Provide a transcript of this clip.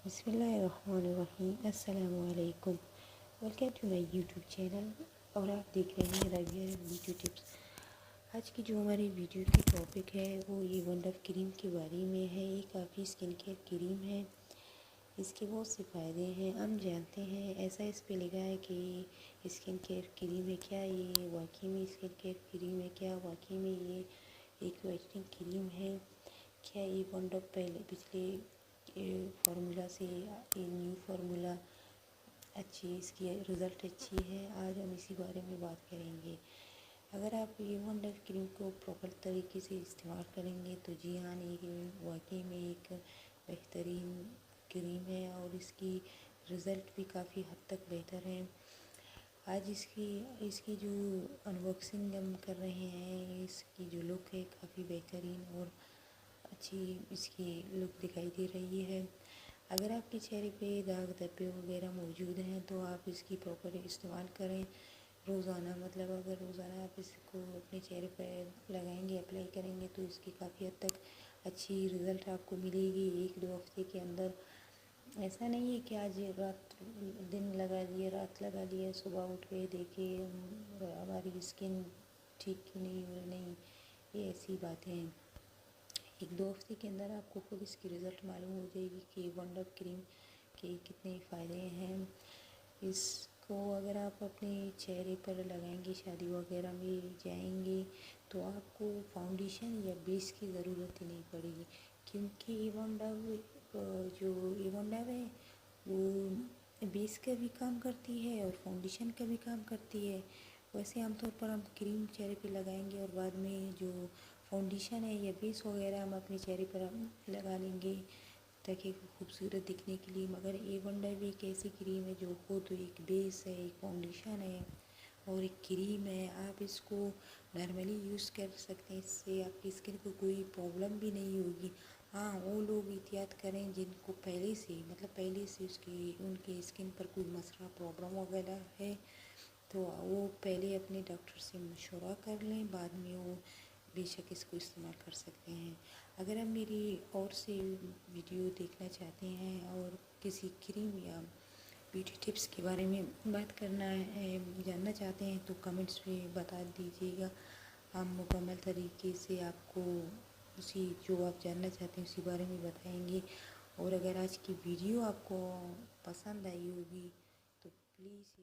بسم اللہ الرحمن الرحیم۔ السلام علیکم، welcome to my YouTube channel, اور آپ دیکھ رہے ہیں رابعہ بیوٹی ٹپس۔ آج کی جو ہماری ویڈیو کی ٹاپک ہے وہ یہ ونڈر کریم کے بارے میں ہے۔ یہ کافی اسکن کیئر کریم ہے، اس کے بہت سے فائدے ہیں، ہم جانتے ہیں۔ ایسا اس پہ لکھا ہے کہ اسکن کیئر کریم ہے، کیا یہ واقعی میں اسکن کیئر کریم ہے؟ کیا واقعی میں یہ ایک وائٹنگ کریم ہے؟ کیا یہ ونڈر پچھلے فارمولا سے یہ نیو فارمولا اچھی، اس کی رزلٹ اچھی ہے؟ آج ہم اسی بارے میں بات کریں گے۔ اگر آپ یہ ونڈر کریم کو پراپر طریقے سے استعمال کریں گے تو جی ہاں، یہ واقعی میں ایک بہترین کریم ہے اور اس کی رزلٹ بھی کافی حد تک بہتر ہے۔ آج اس کی جو انباکسنگ ہم کر رہے ہیں، اس کی جو لک ہے کافی بہترین اور اچھی اس کی لک دکھائی دے رہی ہے۔ اگر آپ کے چہرے پہ داغ دھبے وغیرہ موجود ہیں تو آپ اس کی پراپر استعمال کریں روزانہ۔ مطلب اگر روزانہ آپ اس کو اپنے چہرے پہ لگائیں گے، اپلائی کریں گے تو اس کی کافی حد تک اچھی رزلٹ آپ کو ملے گی ایک دو ہفتے کے اندر۔ ایسا نہیں ہے کہ آج رات دن لگا لیے، رات لگا لیے، صبح اٹھ کے دیکھے ہماری اسکن ٹھیک کیوں نہیں ہو رہی، نہیں، یہ ایسی باتیں ہیں۔ ایک دو ہفتے کے اندر آپ کو خود اس کی رزلٹ معلوم ہو جائے گی کہ ونڈر کریم کے کتنے فائدے ہیں۔ اس کو اگر آپ اپنے چہرے پر لگائیں گے، شادی وغیرہ میں جائیں گے تو آپ کو فاؤنڈیشن یا بیس کی ضرورت ہی نہیں پڑے گی، کیونکہ ایونڈر ہے وہ بیس کا بھی کام کرتی ہے اور فاؤنڈیشن کا بھی کام کرتی ہے۔ ویسے عام طور پر ہم کریم چہرے پہ لگائیں گے اور بعد میں جو فاؤنڈیشن ہے یا بیس وغیرہ ہم اپنے چہرے پر لگا لیں گے تاکہ خوبصورت دکھنے کے لیے، مگر ونڈر بھی ایک ایسی کریم ہے جو خود ایک بیس ہے، ایک فاؤنڈیشن ہے اور ایک کریم ہے۔ آپ اس کو نارملی یوز کر سکتے ہیں، اس سے آپ کی اسکن کو کوئی پرابلم بھی نہیں ہوگی۔ ہاں، وہ لوگ احتیاط کریں جن کو پہلے سے ان کی اسکن پر کوئی مسئلہ پرابلم وغیرہ ہے تو وہ پہلے اپنے ڈاکٹر سے مشورہ کر لیں، بعد میں وہ بے شک اس کو استعمال کر سکتے ہیں۔ اگر آپ میری اور سے ویڈیو دیکھنا چاہتے ہیں اور کسی کریم یا بیوٹی ٹپس کے بارے میں بات کرنا ہے، جاننا چاہتے ہیں تو کمنٹس میں بتا دیجیے گا۔ ہم مکمل طریقے سے آپ کو جو آپ جاننا چاہتے ہیں اسی بارے میں بتائیں گے۔ اور اگر آج کی ویڈیو آپ کو پسند آئی ہوگی تو پلیز